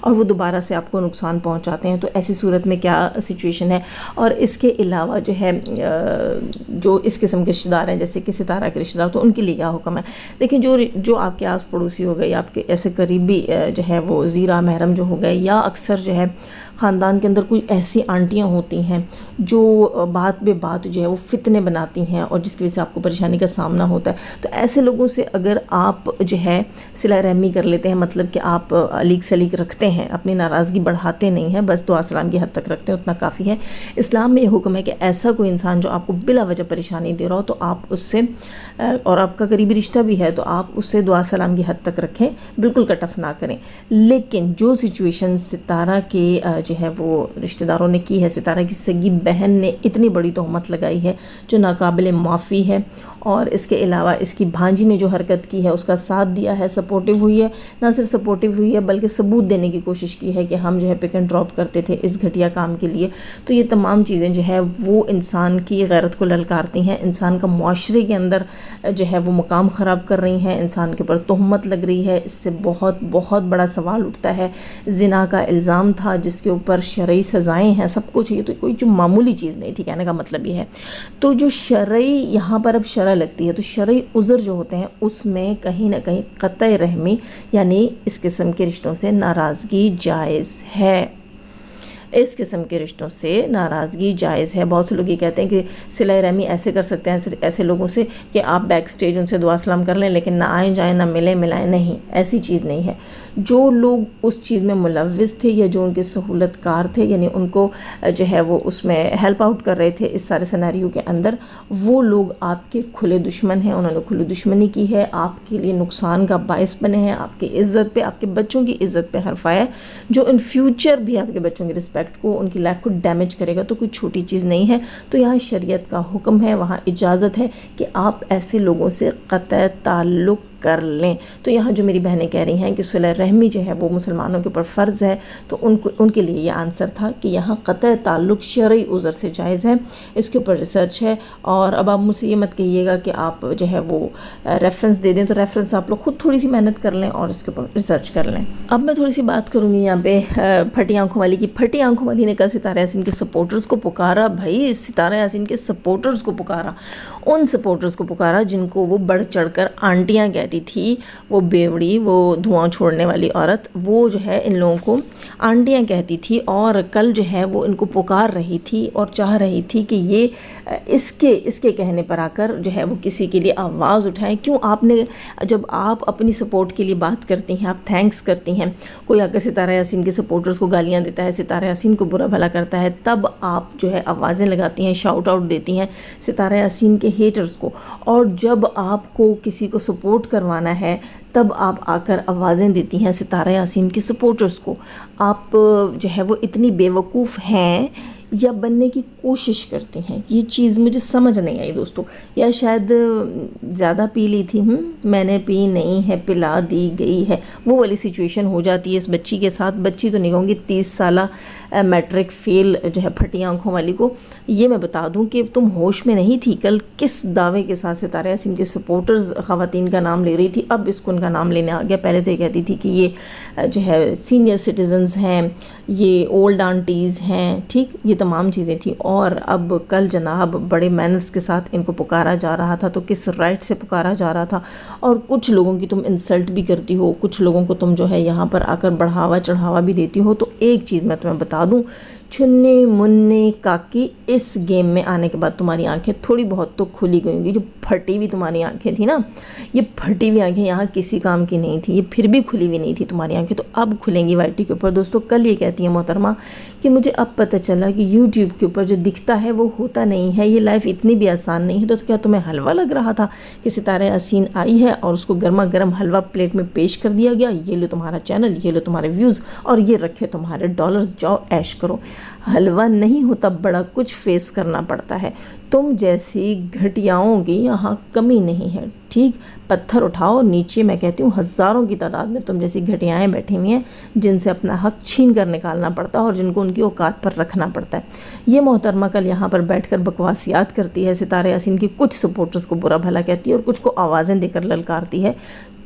اور وہ دوبارہ سے آپ کو نقصان پہنچاتے ہیں، تو ایسی صورت میں کیا سچویشن ہے۔ اور اس کے علاوہ جو ہے جو اس قسم کے رشتہ دار ہیں جیسے کہ ستارہ کے رشتہ دار، تو ان کے لیے کیا حکم ہے؟ دیکھیں جو آپ کے آس پڑوسی ہو گئے، آپ کے ایسے قریبی جو ہے وہ زیرہ محرم جو ہو گئے، یا اکثر جو ہے خاندان کے اندر کوئی ایسی آنٹیاں ہوتی ہیں جو بات بے بات جو ہے وہ فتنے بناتی ہیں اور جس کی وجہ سے آپ کو پریشانی کا سامنا ہوتا ہے، تو ایسے لوگوں سے اگر آپ جو ہے صلہ رحمی کر لیتے ہیں، مطلب کہ آپ علیق سلیق رکھتے ہیں، اپنی ناراضگی بڑھاتے نہیں ہیں، بس دعا سلام کی حد تک رکھتے ہیں، اتنا کافی ہے۔ اسلام میں یہ حکم ہے کہ ایسا کوئی انسان جو آپ کو بلا وجہ پریشانی دے رہا ہو تو آپ اس سے، اور آپ کا قریبی رشتہ بھی ہے تو آپ اس سے دعا سلام کی حد تک رکھیں، بالکل کٹ آف نہ کریں۔ لیکن جو سچویشن ستارہ کے جو ہے وہ رشتہ داروں نے کی ہے، ستارہ کی سگی بہن نے اتنی بڑی تہمت لگائی ہے جو ناقابل معافی ہے، اور اس کے علاوہ اس کی بھانجی نے جو حرکت کی ہے، اس کا ساتھ دیا ہے، سپورٹیو ہوئی ہے، نہ صرف سپورٹیو ہوئی ہے بلکہ ثبوت دینے کی کوشش کی ہے کہ ہم جو ہے پک اینڈ ڈراپ کرتے تھے اس گھٹیا کام کے لیے، تو یہ تمام چیزیں جو ہے وہ انسان کی غیرت کو للکارتی ہیں، انسان کا معاشرے کے اندر جو ہے وہ مقام خراب کر رہی ہیں، انسان کے اوپر تہمت لگ رہی ہے۔ اس سے بہت بہت بڑا سوال اٹھتا ہے۔ زنا کا الزام تھا جس کے اوپر شرعی سزائیں ہیں، سب کچھ، یہ تو کوئی جو معمولی چیز نہیں تھی، کہنے کا مطلب یہ ہے۔ تو جو شرعی یہاں پر اب شرع لگتی ہے، تو شرعی عذر جو ہوتے ہیں اس میں کہیں نہ کہیں قطع رحمی یعنی اس قسم کے رشتوں سے ناراضگی جائز ہے، اس قسم کے رشتوں سے ناراضگی جائز ہے۔ بہت سے لوگ یہ کہتے ہیں کہ صلہ رحمی ایسے کر سکتے ہیں ایسے لوگوں سے کہ آپ بیک سٹیج ان سے دعا سلام کر لیں لیکن نہ آئیں جائیں نہ ملیں ملائیں، نہیں، ایسی چیز نہیں ہے۔ جو لوگ اس چیز میں ملوث تھے یا جو ان کے سہولت کار تھے، یعنی ان کو جو ہے وہ اس میں ہیلپ آؤٹ کر رہے تھے اس سارے سیناریو کے اندر، وہ لوگ آپ کے کھلے دشمن ہیں، انہوں نے کھلی دشمنی کی ہے، آپ کے لیے نقصان کا باعث بنے ہیں، آپ کی عزت پہ، آپ کے بچوں کی عزت پہ حرف آیا ہے، جو ان فیوچر بھی آپ کے بچوں کی رسپیکٹ کو، ان کی لائف کو ڈیمیج کرے گا، تو کوئی چھوٹی چیز نہیں ہے۔ تو یہاں شریعت کا حکم ہے، وہاں اجازت ہے کہ آپ ایسے لوگوں سے قطع تعلق کر لیں۔ تو یہاں جو میری بہنیں کہہ رہی ہیں کہ صلہ رحمی جو ہے وہ مسلمانوں کے اوپر فرض ہے، تو ان کے لیے یہ آنسر تھا کہ یہاں قطع تعلق شرعی عذر سے جائز ہے، اس کے اوپر ریسرچ ہے۔ اور اب آپ مجھ سے یہ مت کہیے گا کہ آپ جو ہے وہ ریفرنس دے دیں، تو ریفرنس آپ لوگ خود تھوڑی سی محنت کر لیں اور اس کے اوپر ریسرچ کر لیں۔ اب میں تھوڑی سی بات کروں گی یہاں پہ پھٹی آنکھوں والی کی۔ پھٹی آنکھوں والی نے کل ستارہ یاسین کے سپورٹرز کو پکارا، بھائی ستارہ یاسین کے سپورٹرز کو پکارا، ان سپورٹرز کو پکارا جن کو وہ بڑھ چڑھ کر آنٹیاں کہتی تھی، وہ بیوڑی، وہ دھواں چھوڑنے والی عورت، وہ جو ہے ان لوگوں کو آنٹیاں کہتی تھی، اور کل جو ہے وہ ان کو پکار رہی تھی اور چاہ رہی تھی کہ یہ اس کے کہنے پر آ کر جو ہے وہ کسی کے لیے آواز اٹھائیں۔ کیوں آپ نے، جب آپ اپنی سپورٹ کے لیے بات کرتی ہیں، آپ تھینکس کرتی ہیں، کوئی آ کر ستارہ یاسین کے سپورٹرز کو گالیاں دیتا ہے، ستارہ یاسین کو برا بھلا کرتا ہے، تب آپ جو ہے آوازیں لگاتی ہیں، شاؤٹ آؤٹ دیتی ہیں ستارہ یاسین کے ہیٹرز کو، اور جب آپ کو کسی کو سپورٹ کروانا ہے تب آپ آ کر آوازیں دیتی ہیں ستارہ یاسین کے سپورٹرز کو۔ آپ جو ہے وہ اتنی بے وقوف ہیں یا بننے کی کوشش کرتی ہیں، یہ چیز مجھے سمجھ نہیں آئی دوستو، یا شاید زیادہ پی لی تھی، میں نے پی نہیں ہے، پلا دی گئی ہے، وہ والی سچویشن ہو جاتی ہے اس بچی کے ساتھ۔ بچی تو نہیں کہوں گی، 30 سالہ میٹرک فیل جو ہے پھٹی آنکھوں والی کو یہ میں بتا دوں کہ تم ہوش میں نہیں تھی کل کس دعوے کے ساتھ ستارہ یاسین کے سپورٹرز خواتین کا نام لے رہی تھی، اب اس کو ان کا نام لینے آ گیا۔ پہلے تو یہ کہتی تھی کہ یہ جو ہے سینئر سٹیزنز ہیں، یہ اولڈ آنٹیز ہیں، ٹھیک، یہ تمام چیزیں تھیں، اور اب کل جناب بڑے مینرز کے ساتھ ان کو پکارا جا رہا تھا، تو کس رائٹ سے پکارا جا رہا تھا، اور کچھ لوگوں کی تم انسلٹ بھی کرتی ہو، کچھ لوگوں کو تم جو ہے یہاں پر آ کر بڑھاوا چڑھاوا بھی دیتی ہو۔ تو ایک چیز میں تمہیں بتا دوں، چھنے مننے کاکی، اس گیم میں آنے کے بعد تمہاری آنکھیں تھوڑی بہت تو کھلی گئی ہوں گی۔ جو پھٹی ہوئی تمہاری آنکھیں تھیں نا، یہ پھٹی ہوئی آنکھیں یہاں کسی کام کی نہیں تھی، یہ پھر بھی کھلی ہوئی نہیں تھی تمہاری آنکھیں، تو اب کھلیں گی وائی ٹی کے اوپر۔ دوستو کل یہ کہتی ہیں محترمہ کہ مجھے اب پتہ چلا کہ یوٹیوب کے اوپر جو دکھتا ہے وہ ہوتا نہیں ہے، یہ لائف اتنی بھی آسان نہیں ہے۔ تو کیا تمہیں حلوہ لگ رہا تھا کہ ستارہ یاسین آئی ہے اور اس کو گرما گرم حلوہ پلیٹ میں پیش کر دیا گیا، یہ لو تمہارا چینل، یہ لو تمہارے ویوز، اور یہ رکھے تمہارے ڈالرز، جاؤ ایش کرو؟ حلوہ نہیں ہوتا، بڑا کچھ فیس کرنا پڑتا ہے۔ تم جیسی گھٹیاؤں کی یہاں کمی نہیں ہے، ٹھیک؟ پتھر اٹھاؤ، نیچے میں کہتی ہوں ہزاروں کی تعداد میں تم جیسی گھٹیائیں بیٹھی ہوئی ہیں جن سے اپنا حق چھین کر نکالنا پڑتا ہے اور جن کو ان کی اوقات پر رکھنا پڑتا ہے۔ یہ محترمہ کل یہاں پر بیٹھ کر بکواسیات کرتی ہے، ستارہ یاسین کی کچھ سپورٹرز کو برا بھلا کہتی ہے اور کچھ کو آوازیں دے کر للکارتی ہے۔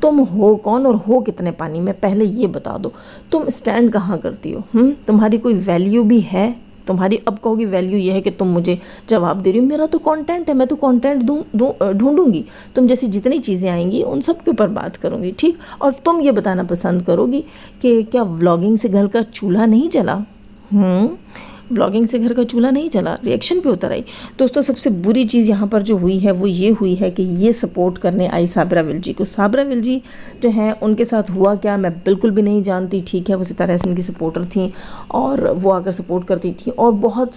تم ہو کون اور ہو کتنے پانی میں؟ پہلے یہ بتا دو، تم اسٹینڈ کہاں کرتی ہو؟ تمہاری کوئی ویلیو بھی ہے؟ تمہاری اب کہو گی ویلیو یہ ہے کہ تم مجھے جواب دے رہی ہو، میرا تو کانٹینٹ ہے، میں تو کانٹینٹ ڈھونڈوں گی، تم جیسی جتنی چیزیں آئیں گی ان سب کے اوپر بات کروں گی، ٹھیک؟ اور تم یہ بتانا پسند کرو گی کہ کیا ولاگنگ سے گھر کا چولہا نہیں جلا؟ بلاگنگ سے گھر کا چولہا نہیں چلا، ریئیکشن پہ اتر آئی۔ دوستو سب سے بری چیز یہاں پر جو ہوئی ہے وہ یہ ہوئی ہے کہ یہ سپورٹ کرنے آئی صابرہ ولجی کو۔ صابرہ ولجی جو ہیں ان کے ساتھ ہوا کیا میں بالکل بھی نہیں جانتی، ٹھیک ہے؟ وہ ستارہ یاسین کی سپورٹر تھیں اور وہ آ کر سپورٹ کرتی تھیں اور بہت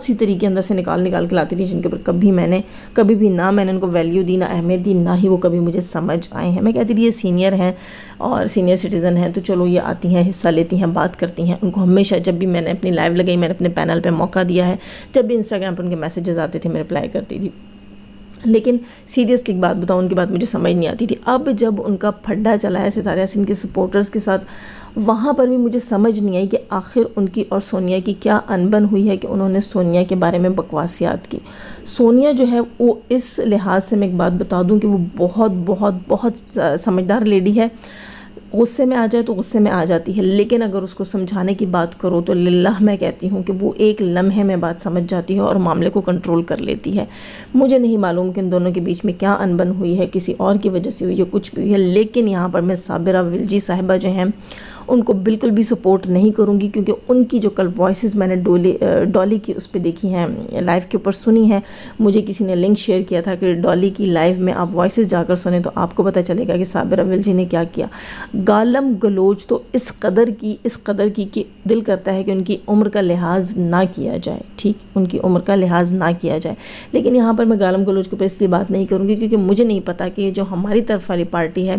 سی طریقے اندر سے نکال کے لاتی تھیں جن کے اوپر کبھی بھی نہ میں نے ان کو ویلیو دی، نہ اہمیت دی، نہ ہی وہ کبھی مجھے سمجھ آئے ہیں۔ میں کہتی تھی یہ سینئر ہیں اور سینئر سٹیزن ہیں تو چلو یہ آتی ہیں، حصہ لیتی ہیں، بات کرتی ہیں۔ ان کو ہمیشہ جب بھی میں نے اپنی لائیو لگائی، میں نے اپنے پینل پہ موقع دیا ہے، جب بھی انسٹاگرام پر ان کے میسیجز آتے تھے میں رپلائی کرتی تھی، لیکن سیریسلی ایک بات بتاؤں، ان کی بات مجھے سمجھ نہیں آتی تھی۔ اب جب ان کا پھڈا چلا ہے ستارہ یاسین کے سپورٹرز کے ساتھ، وہاں پر بھی مجھے سمجھ نہیں آئی کہ آخر ان کی اور سونیا کی کیا انبن ہوئی ہے کہ انہوں نے سونیا کے بارے میں بکواسیات کی۔ سونیا جو ہے وہ اس لحاظ سے میں ایک بات بتا دوں کہ وہ بہت سمجھدار لیڈی ہے، غصے میں آ جائے تو غصے میں آ جاتی ہے، لیکن اگر اس کو سمجھانے کی بات کرو تو للہ میں کہتی ہوں کہ وہ ایک لمحے میں بات سمجھ جاتی ہے اور معاملے کو کنٹرول کر لیتی ہے۔ مجھے نہیں معلوم کہ ان دونوں کے بیچ میں کیا انبن ہوئی ہے، کسی اور کی وجہ سے ہوئی ہے، کچھ بھی ہوئی ہے، لیکن یہاں پر میں صابرہ ولجی صاحبہ جو ہیں ان کو بالکل بھی سپورٹ نہیں کروں گی، کیونکہ ان کی جو کل وائسز میں نے ڈالی کی اس پہ دیکھی ہیں، لائیو کے اوپر سنی ہیں۔ مجھے کسی نے لنک شیئر کیا تھا کہ ڈالی کی لائیو میں آپ وائسز جا کر سنیں تو آپ کو پتہ چلے گا کہ صابرہ ولجی نے کیا کیا۔ گالم گلوچ تو اس قدر کی کہ دل کرتا ہے کہ ان کی عمر کا لحاظ نہ کیا جائے، ٹھیک؟ ان کی عمر کا لحاظ نہ کیا جائے، لیکن یہاں پر میں گالم گلوچ کے اوپر اس لیے بات نہیں کروں گی کیونکہ مجھے نہیں پتا کہ یہ جو ہماری طرف والی پارٹی ہے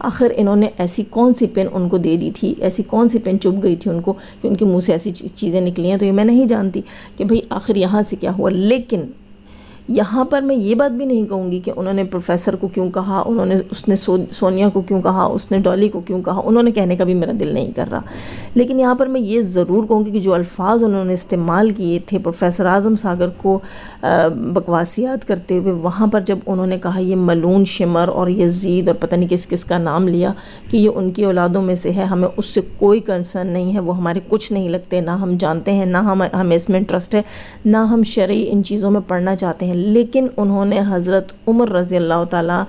آخر انہوں نے ایسی کون سی پن ان کو دے دی تھی، ایسی کون سی پن چپ گئی تھی ان کو کہ ان کے منہ سے ایسی چیزیں نکلی ہیں، تو یہ میں نہیں جانتی کہ بھئی آخر یہاں سے کیا ہوا۔ لیکن یہاں پر میں یہ بات بھی نہیں کہوں گی کہ انہوں نے پروفیسر کو کیوں کہا، اس نے سونیا کو کیوں کہا، اس نے ڈالی کو کیوں کہا، انہوں نے کہنے کا بھی میرا دل نہیں کر رہا، لیکن یہاں پر میں یہ ضرور کہوں گی کہ جو الفاظ انہوں نے استعمال کیے تھے پروفیسر اعظم ساگر کو بکواسیات کرتے ہوئے، وہاں پر جب انہوں نے کہا یہ ملون شمر اور یزید اور پتہ نہیں کس کس کا نام لیا کہ یہ ان کی اولادوں میں سے ہے، ہمیں اس سے کوئی کنسرن نہیں ہے، وہ ہمارے کچھ نہیں لگتے، نہ ہم جانتے ہیں، نہ ہمیں اس میں انٹرسٹ ہے، نہ ہم شرعی ان چیزوں میں پڑھنا چاہتے ہیں، لیکن انہوں نے حضرت عمر رضی اللہ تعالیٰ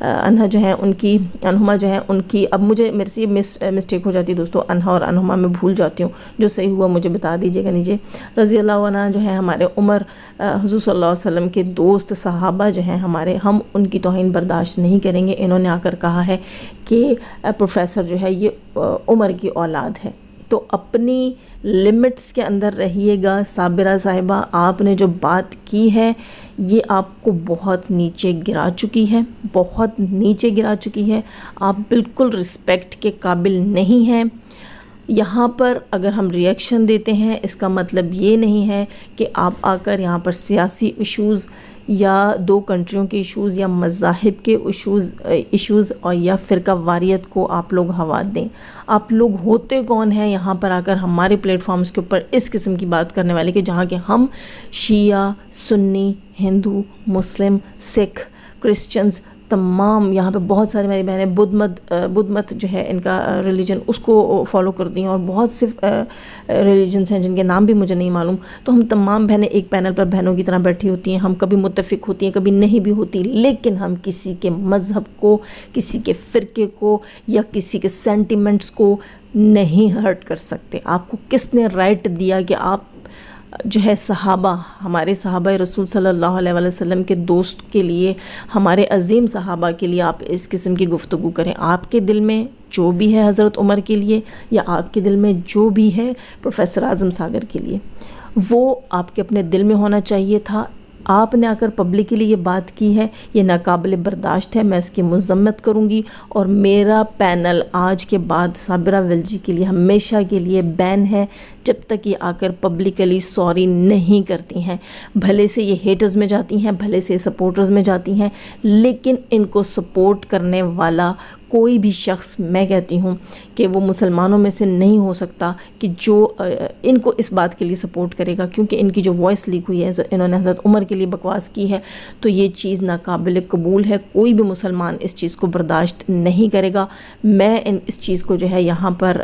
عنہ جو ہیں انہما جو ہیں ان کی، اب میرے سے یہ مسٹیک ہو جاتی ہے دوستو، انہا اور انہما میں بھول جاتی ہوں، جو صحیح ہوا مجھے بتا دیجیے گا نیچے۔ رضی اللہ عنہ جو ہیں ہمارے عمر حضور صلی اللہ علیہ وسلم کے دوست صحابہ جو ہیں ہمارے، ہم ان کی توہین برداشت نہیں کریں گے۔ انہوں نے آ کر کہا ہے کہ پروفیسر جو ہے یہ عمر کی اولاد ہے، تو اپنی لمٹس کے اندر رہیے گا۔ صابرہ صاحبہ آپ نے جو بات کی ہے یہ آپ کو بہت نیچے گرا چکی ہے، آپ بالکل رسپیکٹ کے قابل نہیں ہیں۔ یہاں پر اگر ہم ریئیکشن دیتے ہیں اس کا مطلب یہ نہیں ہے کہ آپ آ کر یہاں پر سیاسی ایشوز یا دو کنٹریوں کے ایشوز یا مذاہب کے ایشوز اور یا فرقہ واریت کو آپ لوگ ہوا دیں۔ آپ لوگ ہوتے کون ہیں یہاں پر آ کر ہمارے پلیٹ فارمز کے اوپر اس قسم کی بات کرنے والے کہ جہاں کہ ہم شیعہ، سنی، ہندو، مسلم، سکھ، کرسچنز تمام، یہاں پہ بہت ساری میری بہنیں بدھ مت جو ہے ان کا ریلیجن اس کو فالو کرتی ہیں اور بہت سے ریلیجنز ہیں جن کے نام بھی مجھے نہیں معلوم، تو ہم تمام بہنیں ایک پینل پر بہنوں کی طرح بیٹھی ہوتی ہیں، ہم کبھی متفق ہوتی ہیں کبھی نہیں بھی ہوتی، لیکن ہم کسی کے مذہب کو، کسی کے فرقے کو یا کسی کے سینٹیمنٹس کو نہیں ہرٹ کر سکتے۔ آپ کو کس نے رائٹ دیا کہ آپ جو ہے صحابہ، ہمارے صحابہ رسول صلی اللہ علیہ وسلم کے دوست کے لیے، ہمارے عظیم صحابہ کے لیے آپ اس قسم کی گفتگو کریں؟ آپ کے دل میں جو بھی ہے حضرت عمر کے لیے یا آپ کے دل میں جو بھی ہے پروفیسر اعظم ساگر کے لیے، وہ آپ کے اپنے دل میں ہونا چاہیے تھا۔ آپ نے آ کر پبلکلی یہ بات کی ہے، یہ ناقابل برداشت ہے، میں اس کی مذمت کروں گی، اور میرا پینل آج کے بعد صابرہ ولجی کے لیے ہمیشہ کے لیے بین ہے جب تک یہ آ کر پبلکلی سوری نہیں کرتی ہیں۔ بھلے سے یہ ہیٹرز میں جاتی ہیں، بھلے سے سپورٹرز میں جاتی ہیں، لیکن ان کو سپورٹ کرنے والا کوئی بھی شخص، میں کہتی ہوں کہ وہ مسلمانوں میں سے نہیں ہو سکتا کہ جو ان کو اس بات کے لیے سپورٹ کرے گا، کیونکہ ان کی جو وائس لیک ہوئی ہے، انہوں نے حضرت عمر کے لیے بکواس کی ہے، تو یہ چیز ناقابل قبول ہے۔ کوئی بھی مسلمان اس چیز کو برداشت نہیں کرے گا۔ میں اس چیز کو جو ہے یہاں پر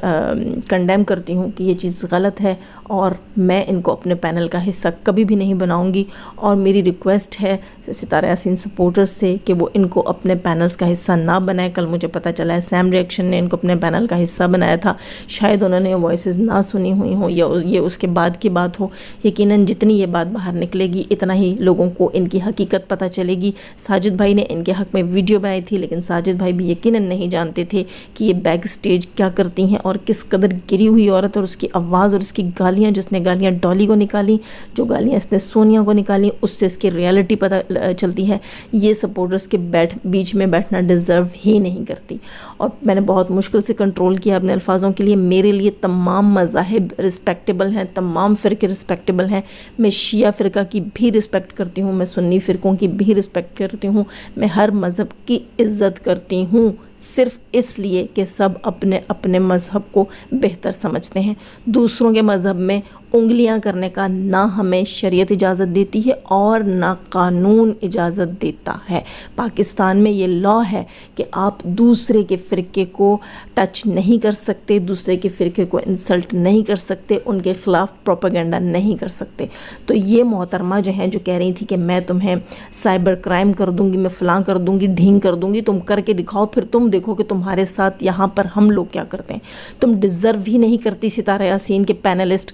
کنڈیم کرتی ہوں کہ یہ چیز غلط ہے، اور میں ان کو اپنے پینل کا حصہ کبھی بھی نہیں بناؤں گی، اور میری ریکویسٹ ہے ستارہ یاسین سپورٹرز سے کہ وہ ان کو اپنے پینلز کا حصہ نہ بنائیں۔ کل مجھے پتہ چلا ہے سیم ریئیکشن نے ان کو اپنے پینل کا حصہ بنایا تھا، شاید انہوں نے وائسز نہ سنی ہوئی ہوں یا یہ اس کے بعد کی بات ہو۔ یقیناً جتنی یہ بات باہر نکلے گی اتنا ہی لوگوں کو ان کی حقیقت پتہ چلے گی۔ ساجد بھائی نے ان کے حق میں ویڈیو بنائی تھی، لیکن ساجد بھائی بھی یقیناً نہیں جانتے تھے کہ یہ بیک سٹیج کیا کرتی ہیں، اور کس قدر گری ہوئی عورت، اور اس کی آواز اور اس کی گالیاں، جو اس نے گالیاں ڈالی کو نکالی، جو گالیاں اس نے سونیا کو نکالی، اس سے اس کی ریالٹی پتہ چلتی ہے۔ یہ سپورٹرز کے بیچ میں بیٹھنا ڈیزرو ہی نہیں کرتی، اور میں نے بہت مشکل سے کنٹرول کیا اپنے الفاظوں کے لیے۔ میرے لیے تمام مذاہب رسپیکٹیبل ہیں، تمام فرقے رسپیکٹیبل ہیں۔ میں شیعہ فرقہ کی بھی رسپیکٹ کرتی ہوں، میں سنی فرقوں کی بھی رسپیکٹ کرتی ہوں، میں ہر مذہب کی عزت کرتی ہوں، صرف اس لیے کہ سب اپنے اپنے مذہب کو بہتر سمجھتے ہیں۔ دوسروں کے مذہب میں انگلیاں کرنے کا نہ ہمیں شریعت اجازت دیتی ہے اور نہ قانون اجازت دیتا ہے۔ پاکستان میں یہ لا ہے کہ آپ دوسرے کے فرقے کو ٹچ نہیں کر سکتے، دوسرے کے فرقے کو انسلٹ نہیں کر سکتے، ان کے خلاف پروپیگنڈا نہیں کر سکتے۔ تو یہ محترمہ جو ہیں، جو کہہ رہی تھی کہ میں تمہیں سائبر کرائم کر دوں گی، میں فلاں کر دوں گی، ڈھینگ کر دوں گی، تم کر کے دکھاؤ، پھر تم دیکھو کہ تمہارے ساتھ یہاں پر ہم لوگ کیا کرتے ہیں۔ تم ڈیزرو ہی نہیں کرتی ستارہ یاسین کے پینلسٹ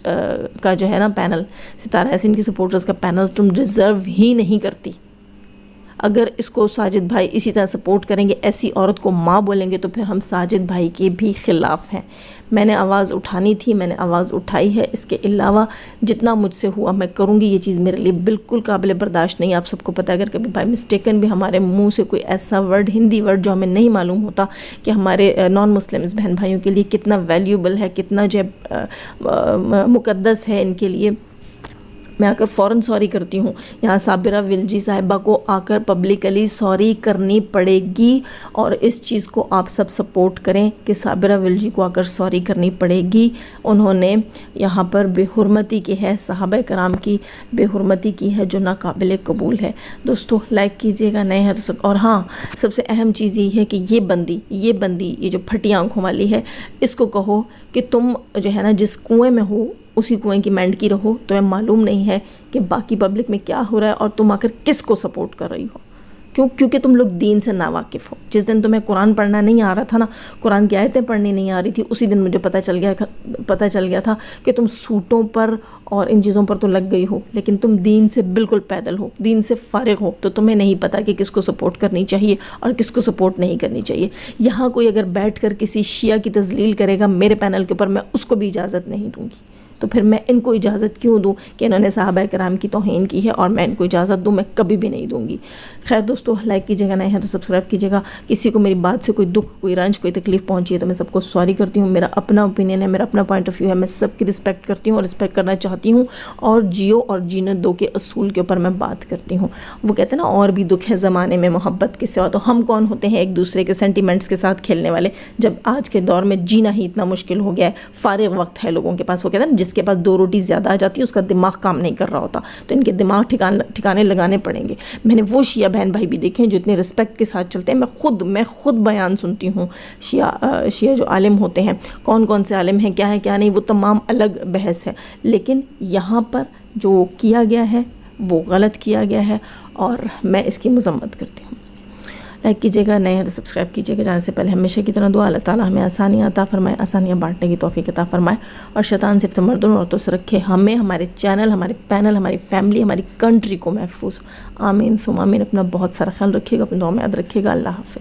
کا جو ہے نا پینل، ستارہ یاسین کی سپورٹرز کا پینل تم ڈیزرو ہی نہیں کرتی۔ اگر اس کو ساجد بھائی اسی طرح سپورٹ کریں گے، ایسی عورت کو ماں بولیں گے، تو پھر ہم ساجد بھائی کے بھی خلاف ہیں۔ میں نے آواز اٹھانی تھی، میں نے آواز اٹھائی ہے، اس کے علاوہ جتنا مجھ سے ہوا میں کروں گی۔ یہ چیز میرے لیے بالکل قابل برداشت نہیں۔ آپ سب کو پتہ ہے، اگر کبھی بائی مسٹیکن بھی ہمارے منہ سے کوئی ایسا ورڈ، ہندی ورڈ جو ہمیں نہیں معلوم ہوتا کہ ہمارے نان مسلمز بہن بھائیوں کے لیے کتنا ویلیوبل ہے، کتنا جو مقدس ہے ان کے لیے، میں آ کر فوراً سوری کرتی ہوں۔ یہاں صابرہ ولجی صاحبہ کو آ کر پبلکلی سوری کرنی پڑے گی، اور اس چیز کو آپ سب سپورٹ کریں کہ صابرہ ولجی کو آ کر سوری کرنی پڑے گی۔ انہوں نے یہاں پر بے حرمتی کی ہے، صحابہ کرام کی بے حرمتی کی ہے، جو ناقابل قبول ہے۔ دوستو لائک کیجئے گا، نئے ہیں تو اور ہاں، سب سے اہم چیز یہ ہے کہ یہ بندی یہ جو پھٹی آنکھوں والی ہے، اس کو کہو کہ تم جو ہے نا جس کنویں میں ہو اسی کنویں کی مینڈ کی رہو۔ تمہیں معلوم نہیں ہے کہ باقی پبلک میں کیا ہو رہا ہے، اور تم آ کر کس کو سپورٹ کر رہی ہو، کیونکہ تم لوگ دین سے ناواقف ہو۔ جس دن تمہیں قرآن پڑھنا نہیں آ رہا تھا نا، قرآن کی آیتیں پڑھنی نہیں آ رہی تھی، اسی دن مجھے پتہ چل گیا تھا کہ تم سوٹوں پر اور ان چیزوں پر تو لگ گئی ہو، لیکن تم دین سے بالکل پیدل ہو، دین سے فارغ ہو، تو تمہیں نہیں پتہ کہ کس کو سپورٹ کرنی چاہیے اور کس کو سپورٹ نہیں کرنی چاہیے۔ یہاں کوئی اگر بیٹھ کر کسی شیعہ کی تذلیل کرے گا میرے پینل کے اوپر، میں اس کو بھی اجازت نہیں دوں گی۔ تو پھر میں ان کو اجازت کیوں دوں کہ انہوں نے صحابہ کرام کی توہین کی ہے، اور میں ان کو اجازت دوں؟ میں کبھی بھی نہیں دوں گی۔ خیر دوستو، لائک کیجیے گا، نئے ہیں تو سبسکرائب کیجیے گا۔ کسی کو میری بات سے کوئی دکھ، کوئی رنج، کوئی تکلیف پہنچی ہے تو میں سب کو سوری کرتی ہوں۔ میرا اپنا اوپینین ہے، میرا اپنا پوائنٹ آف ویو ہے، میں سب کی رسپیکٹ کرتی ہوں اور رسپیکٹ کرنا چاہتی ہوں، اور جیو اور جینے دو کے اصول کے اوپر میں بات کرتی ہوں۔ وہ کہتے ہیں نا، اور بھی دکھ ہے زمانے میں محبت کے سوا، تو ہم کون ہوتے ہیں ایک دوسرے کے سینٹیمنٹس کے ساتھ کھیلنے والے، جب آج کے دور میں جینا ہی اتنا مشکل ہو گیا ہے، فارغ وقت ہے لوگوں کے پاس۔ وہ کہتے ہیں نا، جس کے پاس 2 روٹی زیادہ آ جاتی ہے اس کا دماغ کام نہیں کر رہا ہوتا، تو ان کے دماغ ٹھکانے لگانے پڑیں گے۔ میں نے وہ شیعہ بہن بھائی بھی دیکھے ہیں جو اتنے رسپیکٹ کے ساتھ چلتے ہیں۔ میں خود بیان سنتی ہوں، شیعہ جو عالم ہوتے ہیں، کون سے عالم ہیں، کیا ہے کیا نہیں، وہ تمام الگ بحث ہے، لیکن یہاں پر جو کیا گیا ہے وہ غلط کیا گیا ہے، اور میں اس کی مذمت کرتی ہوں۔ لائک کیجیے گا، نئے ہیں تو سبسکرائب کیجیے گا۔ جانے سے پہلے ہمیشہ کی طرح دعا، اللہ تعالیٰ ہمیں آسانیاں عطا فرمائے، آسانیاں بانٹنے کی توفیق عطا فرمائے، اور شیطان سے مردوں اور عورتوں سے رکھے ہمیں، ہمارے چینل، ہمارے پینل، ہماری فیملی، ہماری کنٹری کو محفوظ۔ آمین ثم آمین۔ اپنا بہت سارا خیال رکھیے گا، اپنے دعا میں یاد رکھیے گا۔ اللہ حافظ۔